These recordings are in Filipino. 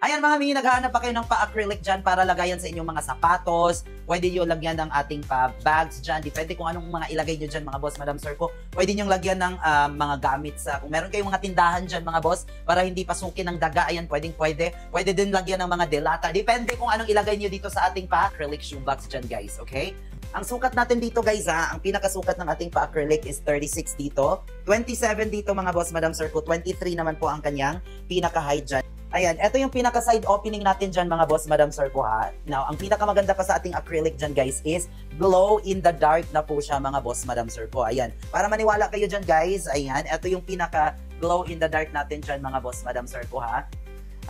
Ayan mga mi, naghahanap pa kayo ng pa-acrylic dyan para lagayan sa inyong mga sapatos. Pwede nyo lagyan ng ating pa-bags dyan. Depende kung anong mga ilagay nyo dyan mga boss, Madam Sir ko. Pwede nyo lagyan ng mga gamit sa, kung meron kayong mga tindahan dyan mga boss, para hindi pasukin ng daga. Ayan, pwede. Pwede din lagyan ng mga delata. Depende kung anong ilagay nyo dito sa ating pa-acrylic shoebox dyan guys, okay? Ang sukat natin dito guys ang pinakasukat ng ating pa-acrylic is 36 dito. 27 dito mga boss, Madam Sir ko. 23 naman po ang kanyang pinaka-height dyan. Ayan, ito yung pinaka-side opening natin dyan mga boss, Madam Sir ko ha. Now, ang pinakamaganda pa sa ating acrylic dyan guys is glow in the dark na po siya mga boss, Madam Sir ko. Ayan, para maniwala kayo dyan guys, ayan, ito yung pinaka-glow in the dark natin dyan mga boss, Madam Sir ko ha.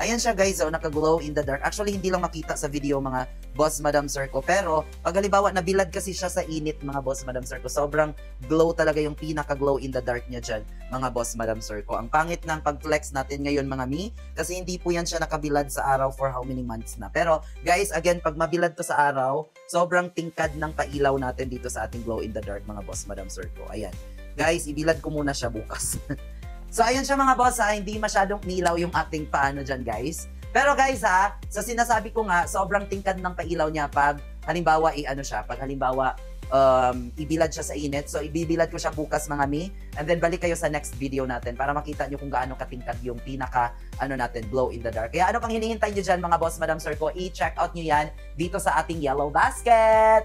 Ayan siya guys, naka-glow in the dark. Actually, hindi lang makita sa video mga boss, Madam Sir ko. Pero, pag halimbawa, nabilad kasi siya sa init mga boss, Madam Sir ko. Sobrang glow talaga yung pinaka-glow in the dark niya dyan, mga boss, Madam Sir ko. Ang pangit ng pag-flex natin ngayon mga mi, kasi hindi po yan siya nakabilad sa araw for how many months na. Pero, guys, again, pag mabilad to sa araw, sobrang tingkad ng pailaw natin dito sa ating glow in the dark, mga boss, Madam Sir ko. Ayan. Guys, ibilad ko muna siya bukas. So, ayun siya mga boss hindi masyadong nilaw yung ating paano dyan guys. Pero guys sa sinasabi ko nga, sobrang tingkad ng pailaw niya pag halimbawa pag halimbawa ibilad siya sa init. So, ibibilad ko siya bukas mga mi. And then, balik kayo sa next video natin para makita nyo kung gaano katingkad yung pinaka, natin, glow in the dark. Kaya ano pang hinihintay nyo dyan mga boss, Madam Sir ko, i-check out nyo yan dito sa ating yellow basket.